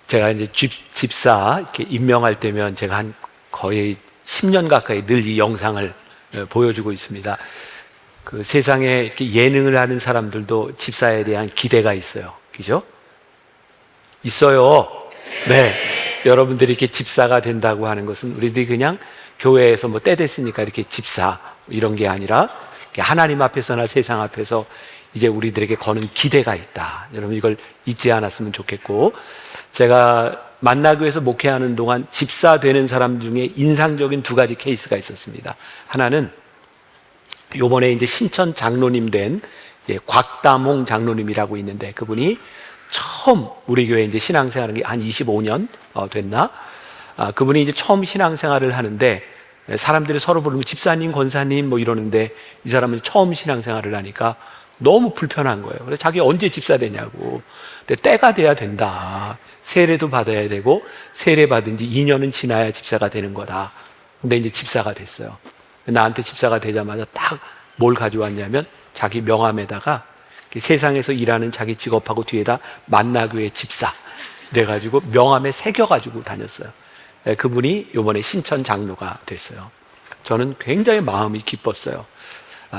제가 이제 집사 이렇게 임명할 때면 제가 한 거의 10년 가까이 늘 이 영상을 보여주고 있습니다. 그 세상에 이렇게 예능을 하는 사람들도 집사에 대한 기대가 있어요. 그죠? 있어요. 네. 여러분들이 이렇게 집사가 된다고 하는 것은 우리들이 그냥 교회에서 뭐 때 됐으니까 이렇게 집사 이런 게 아니라 하나님 앞에서나 세상 앞에서 이제 우리들에게 거는 기대가 있다. 여러분 이걸 잊지 않았으면 좋겠고, 제가 만나교회에서 목회하는 동안 집사 되는 사람 중에 인상적인 두 가지 케이스가 있었습니다. 하나는 요번에 이제 신천 장로님 된 이제 곽담홍 장로님이라고 있는데, 그분이 처음 우리 교회 이제 신앙생활한 게 한 25년 됐나? 그분이 이제 처음 신앙생활을 하는데 사람들이 서로 부르고 집사님, 권사님 뭐 이러는데 이 사람은 처음 신앙생활을 하니까 너무 불편한 거예요. 그래서 자기 언제 집사 되냐고. 근데 때가 돼야 된다. 세례도 받아야 되고 세례 받은 지 2년은 지나야 집사가 되는 거다. 근데 이제 집사가 됐어요. 나한테 집사가 되자마자 딱 뭘 가져왔냐면 자기 명함에다가 세상에서 일하는 자기 직업하고 뒤에다 만나교회 집사 그래가지고 명함에 새겨가지고 다녔어요. 그분이 이번에 신천 장로가 됐어요. 저는 굉장히 마음이 기뻤어요.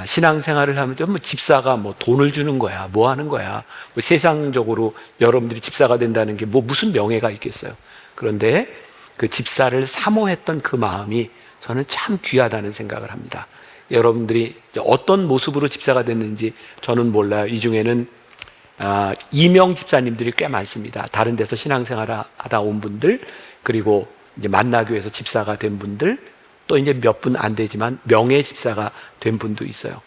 신앙생활을 하면 뭐 집사가 뭐 돈을 주는 거야, 뭐 하는 거야, 뭐 세상적으로 여러분들이 집사가 된다는 게 뭐 무슨 명예가 있겠어요. 그런데 그 집사를 사모했던 그 마음이 저는 참 귀하다는 생각을 합니다. 여러분들이 어떤 모습으로 집사가 됐는지 저는 몰라요. 이 중에는 이명 집사님들이 꽤 많습니다. 다른 데서 신앙생활 하다 온 분들, 그리고 이제 만나교회에서 집사가 된 분들, 또 이제 몇 분 안 되지만 명예 집사가 된 분도 있어요.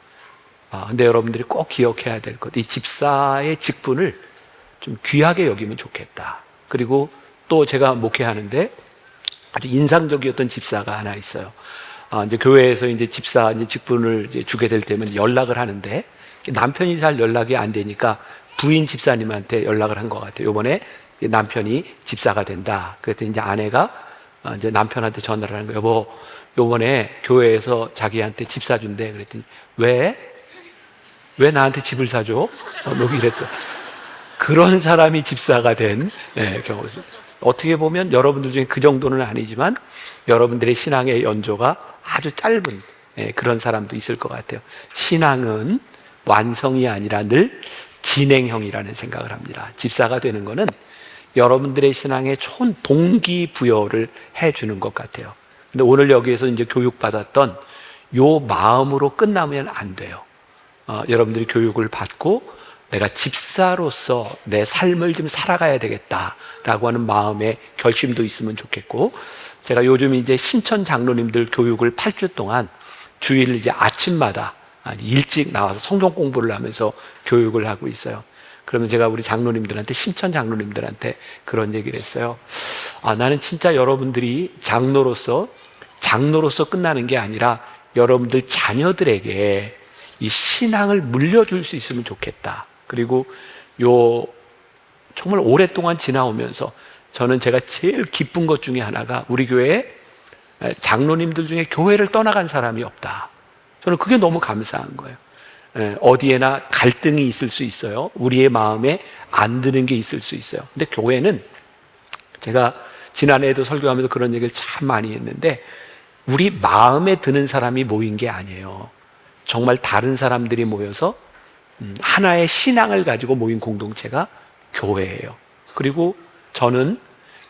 근데 여러분들이 꼭 기억해야 될 것, 이 집사의 직분을 좀 귀하게 여기면 좋겠다. 그리고 또 제가 목회하는데 아주 인상적이었던 집사가 하나 있어요. 이제 교회에서 이제 집사 이제 직분을 이제 주게 될 때면 연락을 하는데 남편이 잘 연락이 안 되니까 부인 집사님한테 연락을 한 것 같아요. 요번에 남편이 집사가 된다. 그랬더니 이제 아내가 이제 남편한테 전화를 하는 거예요. 여보, 요번에 교회에서 자기한테 집 사준대. 그랬더니 왜 나한테 집을 사줘? 너무 이랬더. 그런 사람이 집사가 된 경우가 있어요. 어떻게 보면 여러분들 중에 그 정도는 아니지만 여러분들의 신앙의 연조가 아주 짧은 그런 사람도 있을 것 같아요. 신앙은 완성이 아니라 늘 진행형이라는 생각을 합니다. 집사가 되는 것은 여러분들의 신앙에 좋은 동기부여를 해주는 것 같아요. 근데 오늘 여기에서 이제 교육받았던 요 마음으로 끝나면 안 돼요. 여러분들이 교육을 받고 내가 집사로서 내 삶을 좀 살아가야 되겠다라고 하는 마음의 결심도 있으면 좋겠고, 제가 요즘 이제 신천 장로님들 교육을 8주 동안 주일 이제 아침마다 일찍 나와서 성경 공부를 하면서 교육을 하고 있어요. 그러면 제가 우리 장로님들한테, 신천 장로님들한테 그런 얘기를 했어요. 나는 진짜 여러분들이 장로로서 끝나는 게 아니라 여러분들 자녀들에게 이 신앙을 물려줄 수 있으면 좋겠다. 그리고 정말 오랫동안 지나오면서 저는 제가 제일 기쁜 것 중에 하나가 우리 교회에 장로님들 중에 교회를 떠나간 사람이 없다. 저는 그게 너무 감사한 거예요. 어디에나 갈등이 있을 수 있어요. 우리의 마음에 안 드는 게 있을 수 있어요. 근데 교회는, 제가 지난해에도 설교하면서 그런 얘기를 참 많이 했는데, 우리 마음에 드는 사람이 모인 게 아니에요. 정말 다른 사람들이 모여서 하나의 신앙을 가지고 모인 공동체가 교회예요. 그리고 저는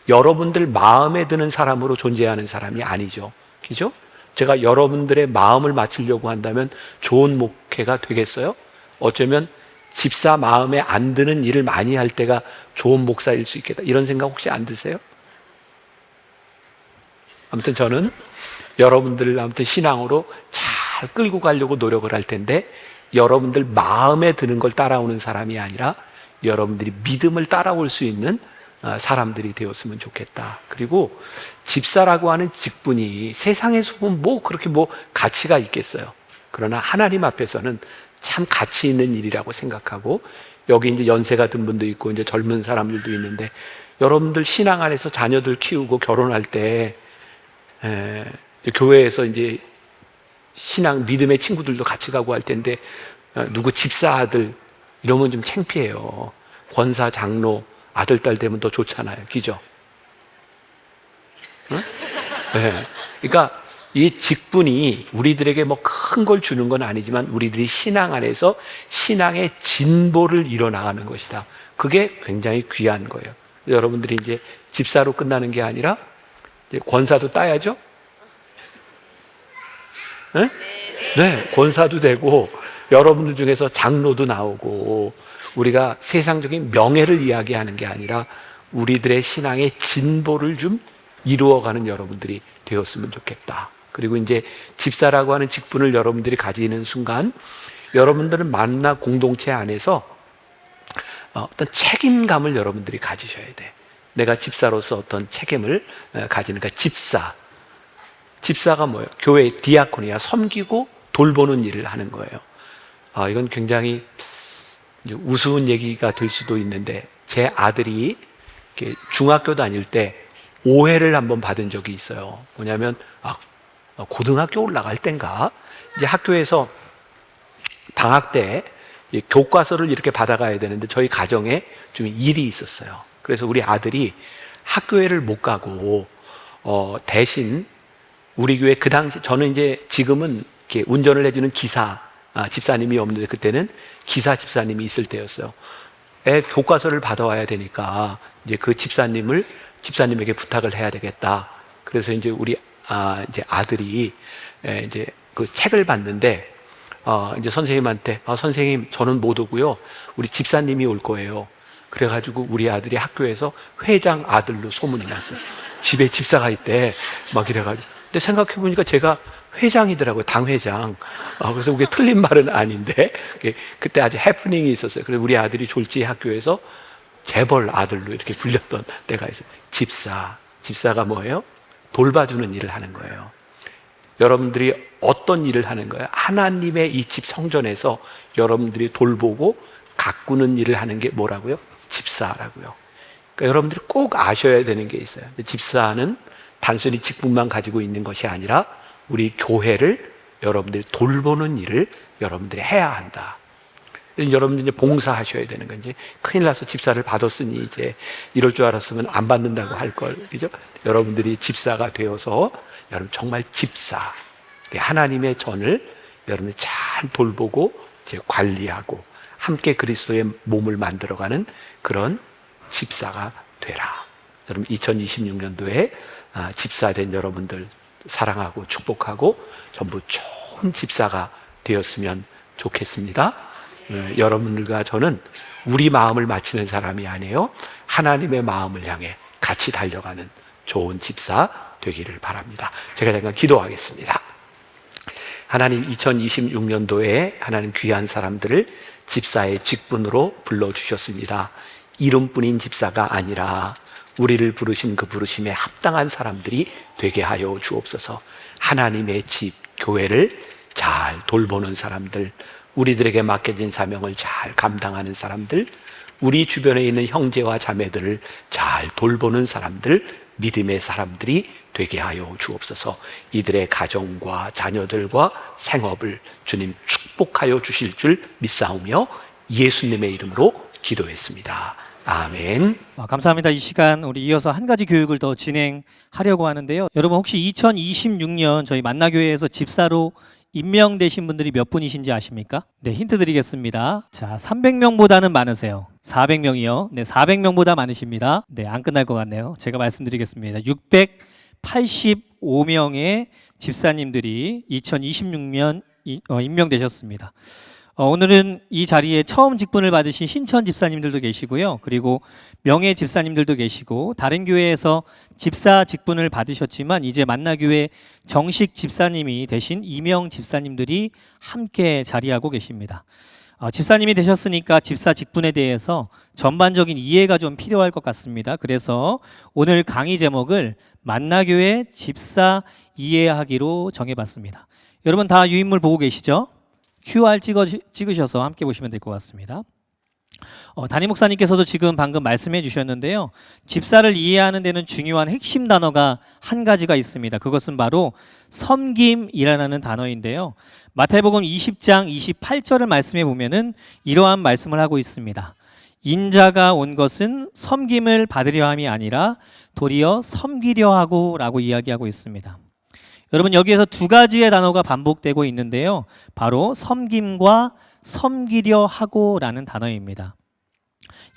여러분들 마음에 드는 사람으로 존재하는 사람이 아니죠. 그죠? 제가 여러분들의 마음을 맞추려고 한다면 좋은 목회가 되겠어요? 어쩌면 집사 마음에 안 드는 일을 많이 할 때가 좋은 목사일 수 있겠다, 이런 생각 혹시 안 드세요? 아무튼 저는 여러분들을 아무튼 신앙으로 잘 끌고 가려고 노력을 할 텐데, 여러분들 마음에 드는 걸 따라오는 사람이 아니라 여러분들이 믿음을 따라올 수 있는 사람들이 되었으면 좋겠다. 그리고 집사라고 하는 직분이 세상에서 보면 뭐 그렇게 뭐 가치가 있겠어요. 그러나 하나님 앞에서는 참 가치 있는 일이라고 생각하고, 여기 이제 연세가 든 분도 있고 이제 젊은 사람들도 있는데, 여러분들 신앙 안에서 자녀들 키우고 결혼할 때 교회에서 이제 신앙 믿음의 친구들도 같이 가고 할 텐데, 누구 집사 아들 이러면 좀 창피해요. 권사 장로 아들, 딸 되면 더 좋잖아요. 그죠? 응? 네. 그러니까 이 직분이 우리들에게 뭐 큰 걸 주는 건 아니지만 우리들이 신앙 안에서 신앙의 진보를 이뤄나가는 것이다. 그게 굉장히 귀한 거예요. 여러분들이 이제 집사로 끝나는 게 아니라 이제 권사도 따야죠? 네? 네, 권사도 되고 여러분들 중에서 장로도 나오고 우리가 세상적인 명예를 이야기하는 게 아니라 우리들의 신앙의 진보를 좀 이루어가는 여러분들이 되었으면 좋겠다. 그리고 이제 집사라고 하는 직분을 여러분들이 가지는 순간 여러분들은 만나 공동체 안에서 어떤 책임감을 여러분들이 가지셔야 돼. 내가 집사로서 어떤 책임을 가지는, 그러니까 집사가 뭐예요? 교회의 디아코니아, 섬기고 돌보는 일을 하는 거예요. 이건 굉장히 우스운 얘기가 될 수도 있는데 제 아들이 중학교 다닐 때 오해를 한번 받은 적이 있어요. 뭐냐면 고등학교 올라갈 땐가 이제 학교에서 방학 때 교과서를 이렇게 받아가야 되는데 저희 가정에 좀 일이 있었어요. 그래서 우리 아들이 학교에를 못 가고 대신 우리 교회 그 당시, 저는 이제 지금은 이렇게 운전을 해주는 기사 집사님이 없는데 그때는 기사 집사님이 있을 때였어요. 교과서를 받아와야 되니까 이제 그 집사님에게 부탁을 해야 되겠다. 그래서 이제 우리 이제 아들이 이제 그 책을 봤는데 이제 선생님한테 선생님 저는 못 오고요. 우리 집사님이 올 거예요. 그래가지고 우리 아들이 학교에서 회장 아들로 소문이 났어요. 집에 집사가 있대. 막 이래가지고. 근데 생각해보니까 제가 회장이더라고요. 당회장. 그래서 그게 틀린 말은 아닌데 그때 아주 해프닝이 있었어요. 그래서 우리 아들이 졸지에 학교에서 재벌 아들로 이렇게 불렸던 때가 있어요. 집사가 뭐예요? 돌봐주는 일을 하는 거예요. 여러분들이 어떤 일을 하는 거예요? 하나님의 이 집 성전에서 여러분들이 돌보고 가꾸는 일을 하는 게 뭐라고요? 집사라고요. 그러니까 여러분들이 꼭 아셔야 되는 게 있어요. 집사는 단순히 직분만 가지고 있는 것이 아니라 우리 교회를 여러분들이 돌보는 일을 여러분들이 해야 한다. 여러분들이 이제 봉사하셔야 되는 건 이제 큰일 나서 집사를 받았으니 이제 이럴 줄 알았으면 안 받는다고 할 걸, 그죠? 여러분들이 집사가 되어서 여러분 정말 집사, 하나님의 전을 여러분이 잘 돌보고 이제 관리하고 함께 그리스도의 몸을 만들어가는 그런 집사가 되라. 여러분 2026년도에 집사된 여러분들 사랑하고 축복하고 전부 좋은 집사가 되었으면 좋겠습니다. 여러분들과 저는 우리 마음을 맞추는 사람이 아니에요. 하나님의 마음을 향해 같이 달려가는 좋은 집사 되기를 바랍니다. 제가 잠깐 기도하겠습니다. 하나님 2026년도에 하나님 귀한 사람들을 집사의 직분으로 불러주셨습니다. 이름뿐인 집사가 아니라 우리를 부르신 그 부르심에 합당한 사람들이 되게 하여 주옵소서. 하나님의 집, 교회를 잘 돌보는 사람들, 우리들에게 맡겨진 사명을 잘 감당하는 사람들, 우리 주변에 있는 형제와 자매들을 잘 돌보는 사람들, 믿음의 사람들이 되게 하여 주옵소서. 이들의 가정과 자녀들과 생업을 주님 축복하여 주실 줄 믿사오며 예수님의 이름으로 기도했습니다. 아멘. 감사합니다. 이 시간 우리 이어서 한 가지 교육을 더 진행하려고 하는데요. 여러분 혹시 2026년 저희 만나교회에서 집사로 임명되신 분들이 몇 분이신지 아십니까? 네, 힌트 드리겠습니다. 자, 300명보다는 많으세요. 400명이요. 네, 400명보다 많으십니다. 네, 안 끝날 것 같네요. 제가 말씀드리겠습니다. 685명의 집사님들이 2026년 임명되셨습니다. 오늘은 이 자리에 처음 직분을 받으신 신천 집사님들도 계시고요. 그리고 명예 집사님들도 계시고 다른 교회에서 집사 직분을 받으셨지만 이제 만나교회 정식 집사님이 되신 이명 집사님들이 함께 자리하고 계십니다. 집사님이 되셨으니까 집사 직분에 대해서 전반적인 이해가 좀 필요할 것 같습니다. 그래서 오늘 강의 제목을 만나교회 집사 이해하기로 정해봤습니다. 여러분 다 유인물 보고 계시죠? QR 찍으셔서 함께 보시면 될 것 같습니다. 담임 목사님께서도 지금 방금 말씀해 주셨는데요. 집사를 이해하는 데는 중요한 핵심 단어가 한 가지가 있습니다. 그것은 바로 섬김이라는 단어인데요. 마태복음 20장 28절을 말씀해 보면은 이러한 말씀을 하고 있습니다. 인자가 온 것은 섬김을 받으려 함이 아니라 도리어 섬기려 하고 라고 이야기하고 있습니다. 여러분, 여기에서 두 가지의 단어가 반복되고 있는데요. 바로 섬김과 섬기려 하고 라는 단어입니다.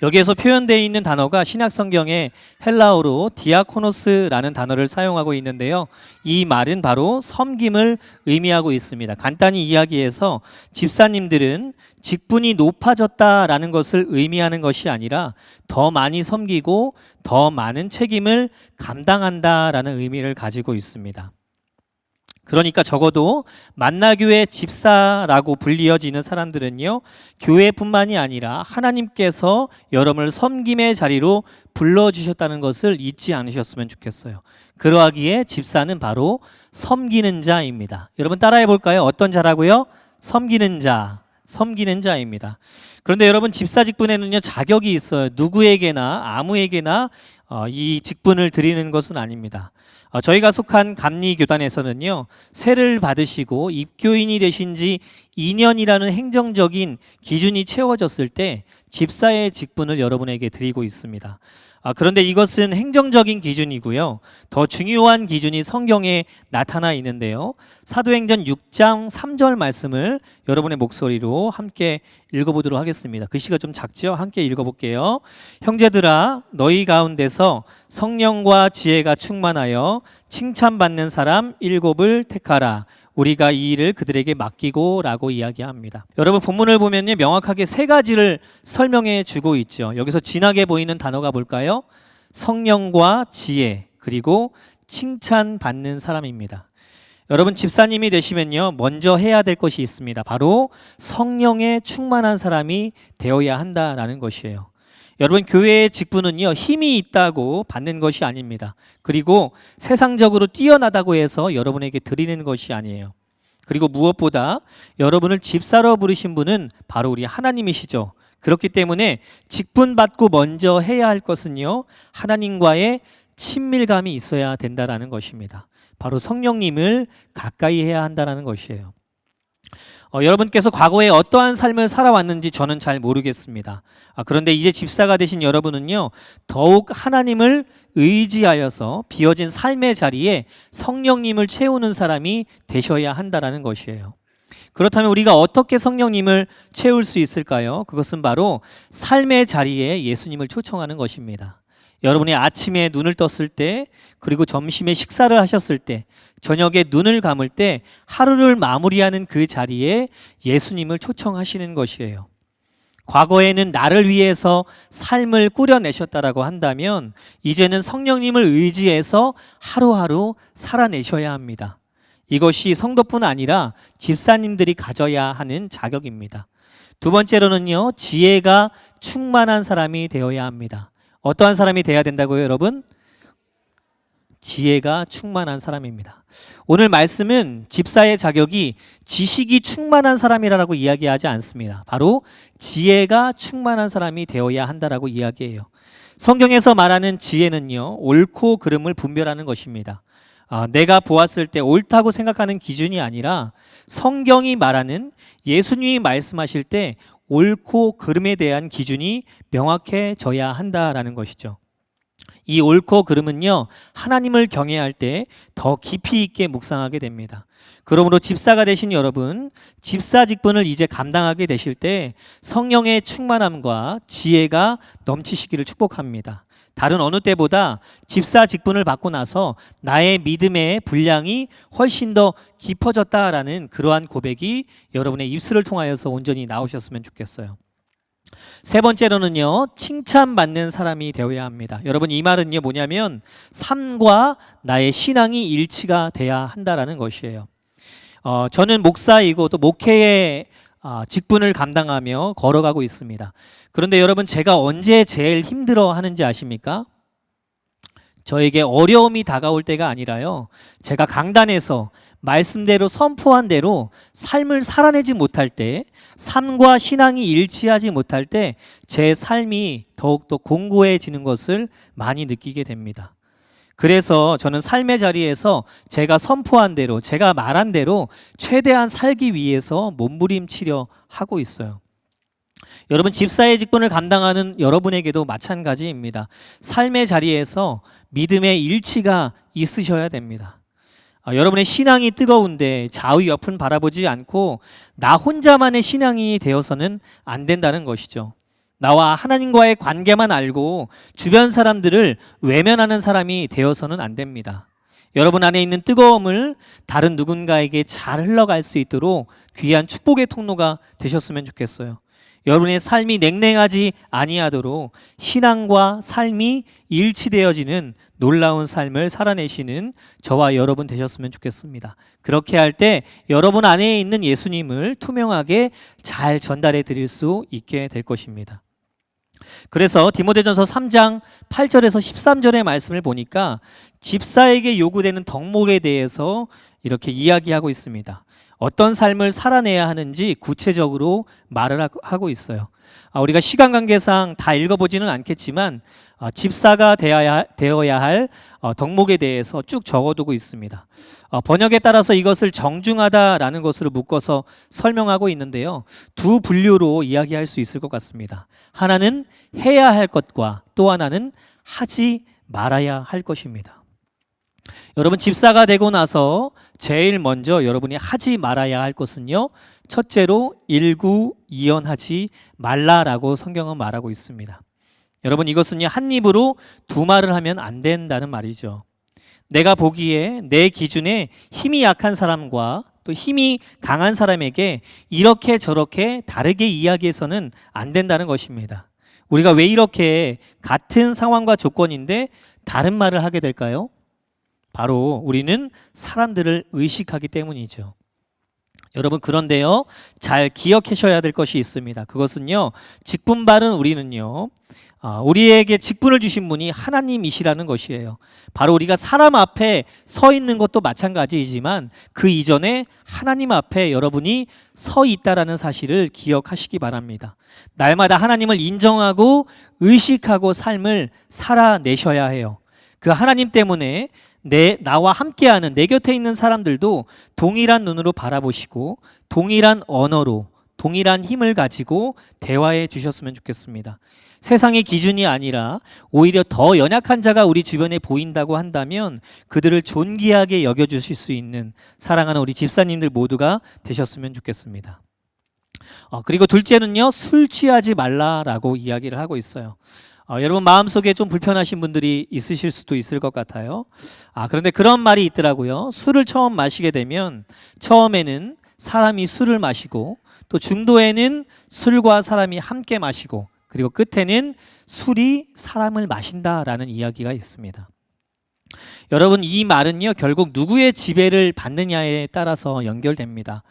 여기에서 표현되어 있는 단어가 신약 성경에 헬라어로 디아코노스라는 단어를 사용하고 있는데요. 이 말은 바로 섬김을 의미하고 있습니다. 간단히 이야기해서 집사님들은 직분이 높아졌다라는 것을 의미하는 것이 아니라 더 많이 섬기고 더 많은 책임을 감당한다라는 의미를 가지고 있습니다. 그러니까 적어도 만나교회 집사라고 불리어지는 사람들은요, 교회뿐만이 아니라 하나님께서 여러분을 섬김의 자리로 불러주셨다는 것을 잊지 않으셨으면 좋겠어요. 그러하기에 집사는 바로 섬기는 자입니다. 여러분 따라해 볼까요? 어떤 자라고요? 섬기는 자, 섬기는 자입니다. 그런데 여러분, 집사 직분에는요 자격이 있어요. 누구에게나 아무에게나 이 직분을 드리는 것은 아닙니다. 저희가 속한 감리교단에서는요, 세를 받으시고 입교인이 되신 지 2년이라는 행정적인 기준이 채워졌을 때 집사의 직분을 여러분에게 드리고 있습니다. 그런데 이것은 행정적인 기준이고요. 더 중요한 기준이 성경에 나타나 있는데요. 사도행전 6장 3절 말씀을 여러분의 목소리로 함께 읽어보도록 하겠습니다. 글씨가 좀 작죠? 함께 읽어볼게요. 형제들아, 너희 가운데서 성령과 지혜가 충만하여 칭찬받는 사람 7을 택하라. 우리가 이 일을 그들에게 맡기고 라고 이야기합니다. 여러분, 본문을 보면요, 명확하게 세 가지를 설명해 주고 있죠. 여기서 진하게 보이는 단어가 뭘까요? 성령과 지혜, 그리고 칭찬받는 사람입니다. 여러분, 집사님이 되시면요, 먼저 해야 될 것이 있습니다. 바로 성령에 충만한 사람이 되어야 한다라는 것이에요. 여러분, 교회의 직분은요, 힘이 있다고 받는 것이 아닙니다. 그리고 세상적으로 뛰어나다고 해서 여러분에게 드리는 것이 아니에요. 그리고 무엇보다 여러분을 집사로 부르신 분은 바로 우리 하나님이시죠. 그렇기 때문에 직분 받고 먼저 해야 할 것은요, 하나님과의 친밀감이 있어야 된다라는 것입니다. 바로 성령님을 가까이 해야 한다라는 것이에요. 여러분께서 과거에 어떠한 삶을 살아왔는지 저는 잘 모르겠습니다. 그런데 이제 집사가 되신 여러분은요, 더욱 하나님을 의지하여서 비어진 삶의 자리에 성령님을 채우는 사람이 되셔야 한다라는 것이에요. 그렇다면 우리가 어떻게 성령님을 채울 수 있을까요? 그것은 바로 삶의 자리에 예수님을 초청하는 것입니다. 여러분이 아침에 눈을 떴을 때, 그리고 점심에 식사를 하셨을 때, 저녁에 눈을 감을 때 하루를 마무리하는 그 자리에 예수님을 초청하시는 것이에요. 과거에는 나를 위해서 삶을 꾸려내셨다라고 한다면 이제는 성령님을 의지해서 하루하루 살아내셔야 합니다. 이것이 성도뿐 아니라 집사님들이 가져야 하는 자격입니다. 두 번째로는요, 지혜가 충만한 사람이 되어야 합니다. 어떠한 사람이 되어야 된다고요, 여러분? 지혜가 충만한 사람입니다. 오늘 말씀은 집사의 자격이 지식이 충만한 사람이라고 이야기하지 않습니다. 바로 지혜가 충만한 사람이 되어야 한다라고 이야기해요. 성경에서 말하는 지혜는요, 옳고 그름을 분별하는 것입니다. 내가 보았을 때 옳다고 생각하는 기준이 아니라 성경이 말하는, 예수님이 말씀하실 때 옳고 그름에 대한 기준이 명확해져야 한다라는 것이죠. 이 옳고 그름은요, 하나님을 경외할 때 더 깊이 있게 묵상하게 됩니다. 그러므로 집사가 되신 여러분, 집사 직분을 이제 감당하게 되실 때 성령의 충만함과 지혜가 넘치시기를 축복합니다. 다른 어느 때보다 집사 직분을 받고 나서 나의 믿음의 분량이 훨씬 더 깊어졌다라는 그러한 고백이 여러분의 입술을 통하여서 온전히 나오셨으면 좋겠어요. 세 번째로는요, 칭찬받는 사람이 되어야 합니다. 여러분, 이 말은요, 뭐냐면 삶과 나의 신앙이 일치가 돼야 한다라는 것이에요. 저는 목사이고 또 목회의 직분을 감당하며 걸어가고 있습니다. 그런데 여러분, 제가 언제 제일 힘들어 하는지 아십니까? 저에게 어려움이 다가올 때가 아니라요, 제가 강단에서 말씀대로 선포한 대로 삶을 살아내지 못할 때, 삶과 신앙이 일치하지 못할 때 제 삶이 더욱더 공고해지는 것을 많이 느끼게 됩니다. 그래서 저는 삶의 자리에서 제가 선포한 대로, 제가 말한 대로 최대한 살기 위해서 몸부림치려 하고 있어요. 여러분 집사의 직분을 감당하는 여러분에게도 마찬가지입니다. 삶의 자리에서 믿음의 일치가 있으셔야 됩니다. 여러분의 신앙이 뜨거운데 좌우 옆은 바라보지 않고 나 혼자만의 신앙이 되어서는 안 된다는 것이죠. 나와 하나님과의 관계만 알고 주변 사람들을 외면하는 사람이 되어서는 안 됩니다. 여러분 안에 있는 뜨거움을 다른 누군가에게 잘 흘러갈 수 있도록 귀한 축복의 통로가 되셨으면 좋겠어요. 여러분의 삶이 냉랭하지 아니하도록 신앙과 삶이 일치되어지는 놀라운 삶을 살아내시는 저와 여러분 되셨으면 좋겠습니다. 그렇게 할 때 여러분 안에 있는 예수님을 투명하게 잘 전달해 드릴 수 있게 될 것입니다. 그래서 디모데전서 3장 8절에서 13절의 말씀을 보니까 집사에게 요구되는 덕목에 대해서 이렇게 이야기하고 있습니다. 어떤 삶을 살아내야 하는지 구체적으로 말을 하고 있어요. 우리가 시간 관계상 다 읽어보지는 않겠지만 집사가 되어야 할 덕목에 대해서 쭉 적어두고 있습니다. 번역에 따라서 이것을 정중하다라는 것으로 묶어서 설명하고 있는데요. 두 분류로 이야기할 수 있을 것 같습니다. 하나는 해야 할 것과 또 하나는 하지 말아야 할 것입니다. 여러분 집사가 되고 나서 제일 먼저 여러분이 하지 말아야 할 것은요, 첫째로 일구이연하지 말라라고 성경은 말하고 있습니다. 여러분 이것은요, 한 입으로 두 말을 하면 안 된다는 말이죠. 내가 보기에 내 기준에 힘이 약한 사람과 또 힘이 강한 사람에게 이렇게 저렇게 다르게 이야기해서는 안 된다는 것입니다. 우리가 왜 이렇게 같은 상황과 조건인데 다른 말을 하게 될까요? 바로 우리는 사람들을 의식하기 때문이죠. 여러분 그런데요, 잘 기억하셔야 될 것이 있습니다. 그것은요, 직분 바른 우리는요, 우리에게 직분을 주신 분이 하나님이시라는 것이에요. 바로 우리가 사람 앞에 서 있는 것도 마찬가지이지만 그 이전에 하나님 앞에 여러분이 서 있다라는 사실을 기억하시기 바랍니다. 날마다 하나님을 인정하고 의식하고 삶을 살아내셔야 해요. 그 하나님 때문에 나와 함께하는 내 곁에 있는 사람들도 동일한 눈으로 바라보시고 동일한 언어로 동일한 힘을 가지고 대화해 주셨으면 좋겠습니다. 세상의 기준이 아니라 오히려 더 연약한 자가 우리 주변에 보인다고 한다면 그들을 존귀하게 여겨주실 수 있는 사랑하는 우리 집사님들 모두가 되셨으면 좋겠습니다. 그리고 둘째는요, 술 취하지 말라라고 이야기를 하고 있어요. 여러분 마음속에 좀 불편하신 분들이 있으실 수도 있을 것 같아요. 그런데 그런 말이 있더라고요. 술을 처음 마시게 되면 처음에는 사람이 술을 마시고 또 중도에는 술과 사람이 함께 마시고 그리고 끝에는 술이 사람을 마신다라는 이야기가 있습니다. 여러분 이 말은요, 결국 누구의 지배를 받느냐에 따라서 연결됩니다.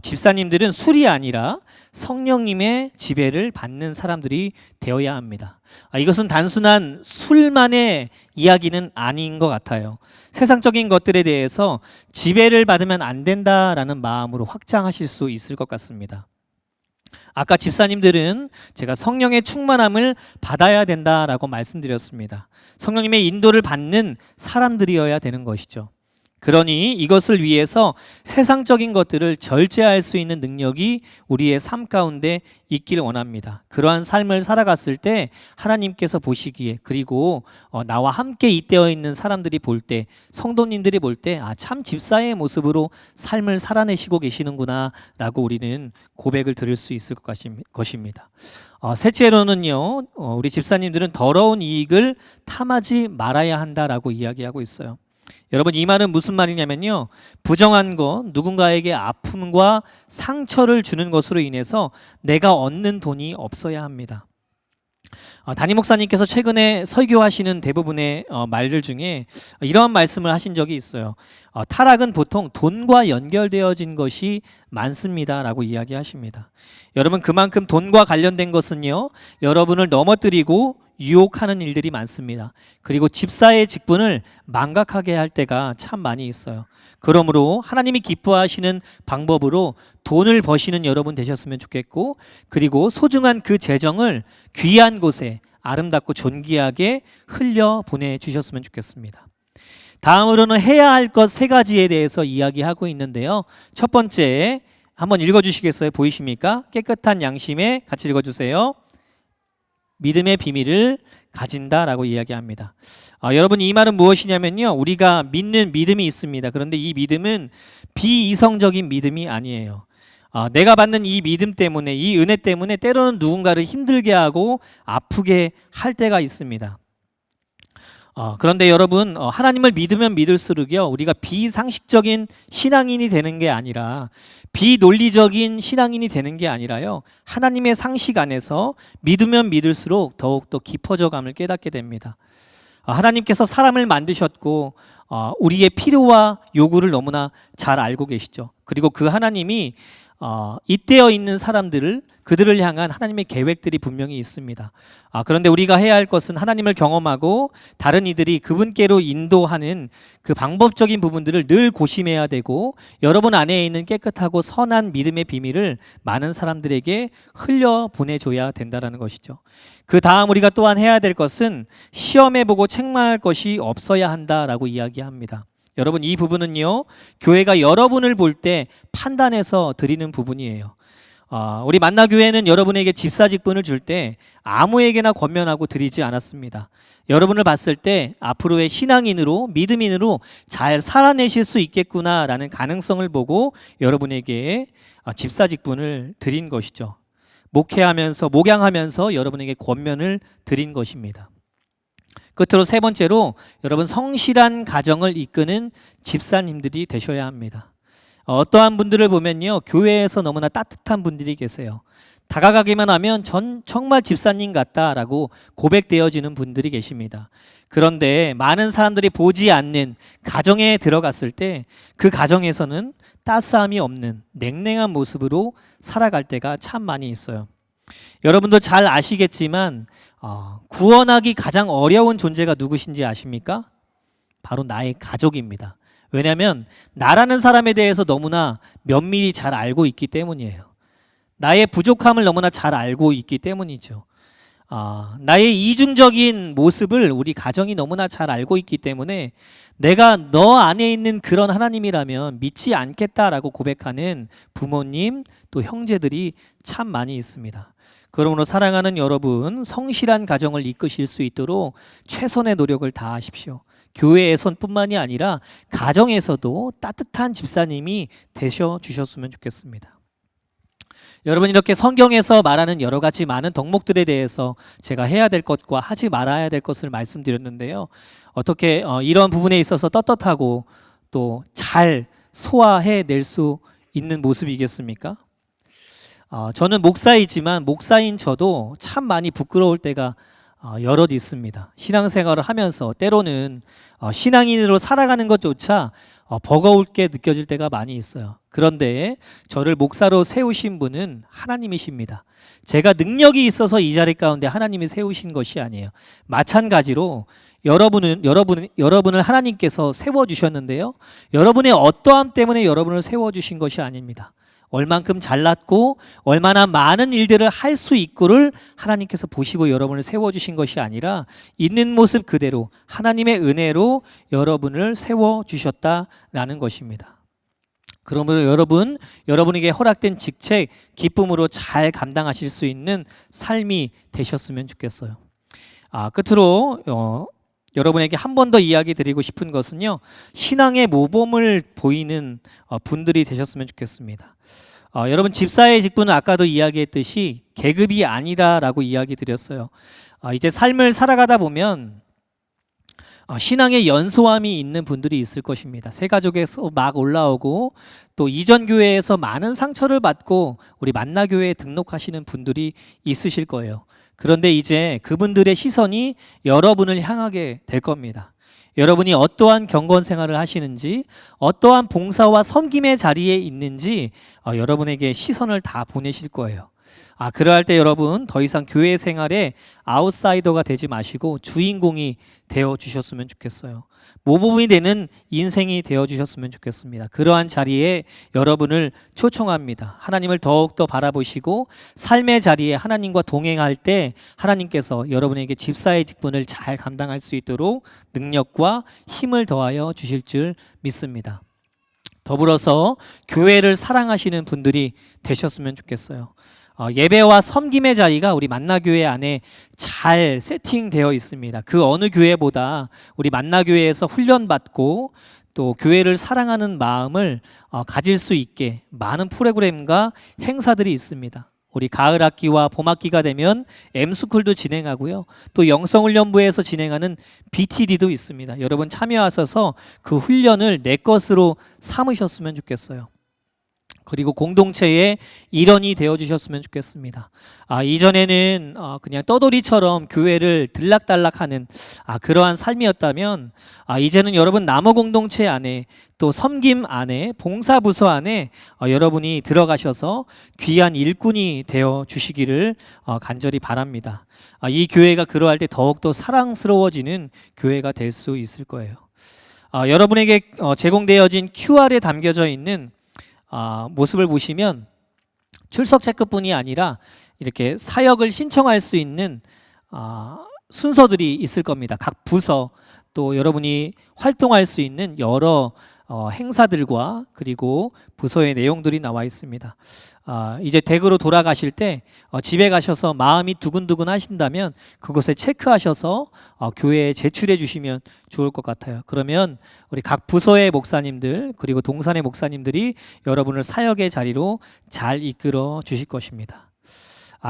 집사님들은 술이 아니라 성령님의 지배를 받는 사람들이 되어야 합니다. 이것은 단순한 술만의 이야기는 아닌 것 같아요. 세상적인 것들에 대해서 지배를 받으면 안 된다라는 마음으로 확장하실 수 있을 것 같습니다. 아까 집사님들은 제가 성령의 충만함을 받아야 된다라고 말씀드렸습니다. 성령님의 인도를 받는 사람들이어야 되는 것이죠. 그러니 이것을 위해서 세상적인 것들을 절제할 수 있는 능력이 우리의 삶 가운데 있기를 원합니다. 그러한 삶을 살아갔을 때 하나님께서 보시기에 그리고 나와 함께 이때어 있는 사람들이 볼 때, 성도님들이 볼 때 참 집사의 모습으로 삶을 살아내시고 계시는구나 라고 우리는 고백을 들을 수 있을 것입니다. 셋째로는요, 우리 집사님들은 더러운 이익을 탐하지 말아야 한다라고 이야기하고 있어요. 여러분 이 말은 무슨 말이냐면요, 부정한 것, 누군가에게 아픔과 상처를 주는 것으로 인해서 내가 얻는 돈이 없어야 합니다. 담임 목사님께서 최근에 설교하시는 대부분의 말들 중에 이러한 말씀을 하신 적이 있어요. 타락은 보통 돈과 연결되어진 것이 많습니다 라고 이야기하십니다. 여러분 그만큼 돈과 관련된 것은요, 여러분을 넘어뜨리고 유혹하는 일들이 많습니다. 그리고 집사의 직분을 망각하게 할 때가 참 많이 있어요. 그러므로 하나님이 기뻐하시는 방법으로 돈을 버시는 여러분 되셨으면 좋겠고, 그리고 소중한 그 재정을 귀한 곳에 아름답고 존귀하게 흘려 보내주셨으면 좋겠습니다. 다음으로는 해야 할 것 세 가지에 대해서 이야기하고 있는데요. 첫 번째, 한번 읽어주시겠어요? 보이십니까? 깨끗한 양심에 같이 읽어주세요. 믿음의 비밀을 가진다라고 이야기합니다. 여러분 이 말은 무엇이냐면요, 우리가 믿는 믿음이 있습니다. 그런데 이 믿음은 비이성적인 믿음이 아니에요. 내가 받는 이 믿음 때문에, 이 은혜 때문에 때로는 누군가를 힘들게 하고 아프게 할 때가 있습니다. 그런데 여러분, 하나님을 믿으면 믿을수록요, 우리가 비상식적인 신앙인이 되는 게 아니라, 비논리적인 신앙인이 되는 게 아니라요, 하나님의 상식 안에서 믿으면 믿을수록 더욱더 깊어져 감을 깨닫게 됩니다. 하나님께서 사람을 만드셨고 우리의 필요와 요구를 너무나 잘 알고 계시죠. 그리고 그 하나님이 잇대어 있는 사람들을, 그들을 향한 하나님의 계획들이 분명히 있습니다. 그런데 우리가 해야 할 것은 하나님을 경험하고 다른 이들이 그분께로 인도하는 그 방법적인 부분들을 늘 고심해야 되고, 여러분 안에 있는 깨끗하고 선한 믿음의 비밀을 많은 사람들에게 흘려 보내줘야 된다는 것이죠. 그 다음 우리가 또한 해야 될 것은 시험해보고 책망할 것이 없어야 한다라고 이야기합니다. 여러분 이 부분은요, 교회가 여러분을 볼 때 판단해서 드리는 부분이에요. 우리 만나교회는 여러분에게 집사 직분을 줄 때 아무에게나 권면하고 드리지 않았습니다. 여러분을 봤을 때 앞으로의 신앙인으로, 믿음인으로 잘 살아내실 수 있겠구나라는 가능성을 보고 여러분에게 집사 직분을 드린 것이죠. 목회하면서, 목양하면서 여러분에게 권면을 드린 것입니다. 끝으로 세 번째로, 여러분 성실한 가정을 이끄는 집사님들이 되셔야 합니다. 어떠한 분들을 보면요, 교회에서 너무나 따뜻한 분들이 계세요. 다가가기만 하면 정말 집사님 같다라고 고백되어지는 분들이 계십니다. 그런데 많은 사람들이 보지 않는 가정에 들어갔을 때 그 가정에서는 따스함이 없는 냉랭한 모습으로 살아갈 때가 참 많이 있어요. 여러분도 잘 아시겠지만 구원하기 가장 어려운 존재가 누구신지 아십니까? 바로 나의 가족입니다. 왜냐하면 나라는 사람에 대해서 너무나 면밀히 잘 알고 있기 때문이에요. 나의 부족함을 너무나 잘 알고 있기 때문이죠. 나의 이중적인 모습을 우리 가정이 너무나 잘 알고 있기 때문에 내가 너 안에 있는 그런 하나님이라면 믿지 않겠다라고 고백하는 부모님 또 형제들이 참 많이 있습니다. 그러므로 사랑하는 여러분, 성실한 가정을 이끄실 수 있도록 최선의 노력을 다하십시오. 교회에서뿐만이 아니라 가정에서도 따뜻한 집사님이 되셔 주셨으면 좋겠습니다. 여러분 이렇게 성경에서 말하는 여러 가지 많은 덕목들에 대해서 제가 해야 될 것과 하지 말아야 될 것을 말씀드렸는데요. 어떻게 이런 부분에 있어서 떳떳하고 또 잘 소화해 낼 수 있는 모습이겠습니까? 저는 목사이지만 목사인 저도 참 많이 부끄러울 때가 여럿 있습니다. 신앙생활을 하면서 때로는 신앙인으로 살아가는 것조차 버거울게 느껴질 때가 많이 있어요. 그런데 저를 목사로 세우신 분은 하나님이십니다. 제가 능력이 있어서 이 자리 가운데 하나님이 세우신 것이 아니에요. 마찬가지로 여러분을 하나님께서 세워주셨는데요, 여러분의 어떠함 때문에 여러분을 세워주신 것이 아닙니다. 얼만큼 잘났고 얼마나 많은 일들을 할 수 있고를 하나님께서 보시고 여러분을 세워주신 것이 아니라 있는 모습 그대로 하나님의 은혜로 여러분을 세워주셨다라는 것입니다. 그러므로 여러분에게 허락된 직책 기쁨으로 잘 감당하실 수 있는 삶이 되셨으면 좋겠어요. 끝으로 여러분에게 한 번 더 이야기 드리고 싶은 것은요, 신앙의 모범을 보이는 분들이 되셨으면 좋겠습니다. 여러분 집사의 직분은 아까도 이야기했듯이 계급이 아니라라고 이야기 드렸어요. 이제 삶을 살아가다 보면 신앙의 연소함이 있는 분들이 있을 것입니다. 새 가족에서 막 올라오고 또 이전 교회에서 많은 상처를 받고 우리 만나교회에 등록하시는 분들이 있으실 거예요. 그런데 이제 그분들의 시선이 여러분을 향하게 될 겁니다. 여러분이 어떠한 경건 생활을 하시는지, 어떠한 봉사와 섬김의 자리에 있는지 여러분에게 시선을 다 보내실 거예요. 그러할 때 여러분 더 이상 교회 생활에 아웃사이더가 되지 마시고 주인공이 되어 주셨으면 좋겠어요. 모범이 되는 인생이 되어 주셨으면 좋겠습니다. 그러한 자리에 여러분을 초청합니다. 하나님을 더욱더 바라보시고 삶의 자리에 하나님과 동행할 때 하나님께서 여러분에게 집사의 직분을 잘 감당할 수 있도록 능력과 힘을 더하여 주실 줄 믿습니다. 더불어서 교회를 사랑하시는 분들이 되셨으면 좋겠어요. 예배와 섬김의 자리가 우리 만나교회 안에 잘 세팅되어 있습니다. 그 어느 교회보다 우리 만나교회에서 훈련받고 또 교회를 사랑하는 마음을 가질 수 있게 많은 프로그램과 행사들이 있습니다. 우리 가을 학기와 봄 학기가 되면 M스쿨도 진행하고요. 또 영성훈련부에서 진행하는 BTD도 있습니다. 여러분 참여하셔서 그 훈련을 내 것으로 삼으셨으면 좋겠어요. 그리고 공동체의 일원이 되어주셨으면 좋겠습니다. 이전에는 그냥 떠돌이처럼 교회를 들락달락하는 그러한 삶이었다면 이제는 여러분 나무 공동체 안에 또 섬김 안에 봉사부서 안에 여러분이 들어가셔서 귀한 일꾼이 되어 주시기를 간절히 바랍니다. 이 교회가 그러할 때 더욱더 사랑스러워지는 교회가 될 수 있을 거예요. 여러분에게 제공되어진 QR에 담겨져 있는 모습을 보시면 출석 체크뿐이 아니라 이렇게 사역을 신청할 수 있는 순서들이 있을 겁니다. 각 부서 또 여러분이 활동할 수 있는 여러 행사들과 그리고 부서의 내용들이 나와 있습니다. 이제 댁으로 돌아가실 때 집에 가셔서 마음이 두근두근 하신다면 그곳에 체크하셔서 교회에 제출해 주시면 좋을 것 같아요. 그러면 우리 각 부서의 목사님들 그리고 동산의 목사님들이 여러분을 사역의 자리로 잘 이끌어 주실 것입니다.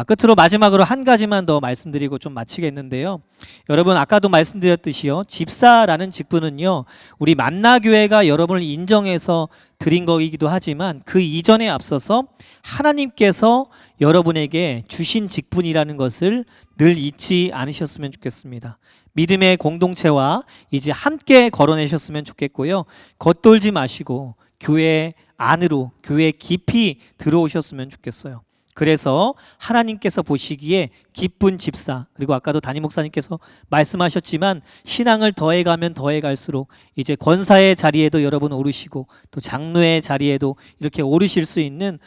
끝으로 마지막으로 한 가지만 더 말씀드리고 좀 마치겠는데요. 여러분 아까도 말씀드렸듯이요. 집사라는 직분은요. 우리 만나교회가 여러분을 인정해서 드린 거이기도 하지만 그 이전에 앞서서 하나님께서 여러분에게 주신 직분이라는 것을 늘 잊지 않으셨으면 좋겠습니다. 믿음의 공동체와 이제 함께 걸어내셨으면 좋겠고요. 겉돌지 마시고 교회 안으로 교회 깊이 들어오셨으면 좋겠어요. 그래서 하나님께서 보시기에 기쁜 집사 그리고 아까도 담임 목사님께서 말씀하셨지만 신앙을 더해가면 더해갈수록 이제 권사의 자리에도 여러분 오르시고 또 장로의 자리에도 이렇게 오르실 수 있는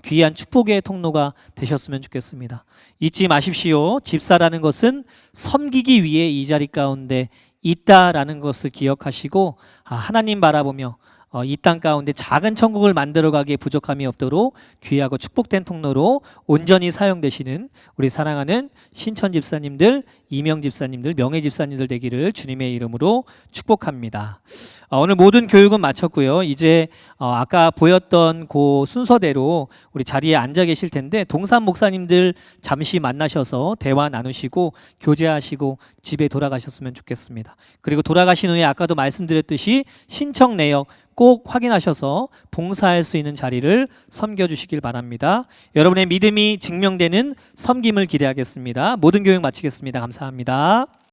귀한 축복의 통로가 되셨으면 좋겠습니다. 잊지 마십시오. 집사라는 것은 섬기기 위해 이 자리 가운데 있다라는 것을 기억하시고 하나님 바라보며 이 땅 가운데 작은 천국을 만들어가기에 부족함이 없도록 귀하고 축복된 통로로 온전히 사용되시는 우리 사랑하는 신천 집사님들, 이명 집사님들, 명예 집사님들 되기를 주님의 이름으로 축복합니다. 오늘 모든 교육은 마쳤고요. 이제 아까 보였던 그 순서대로 우리 자리에 앉아 계실 텐데 동산 목사님들 잠시 만나셔서 대화 나누시고 교제하시고 집에 돌아가셨으면 좋겠습니다. 그리고 돌아가신 후에 아까도 말씀드렸듯이 신청 내역 꼭 확인하셔서 봉사할 수 있는 자리를 섬겨주시길 바랍니다. 여러분의 믿음이 증명되는 섬김을 기대하겠습니다. 모든 교육 마치겠습니다. 감사합니다.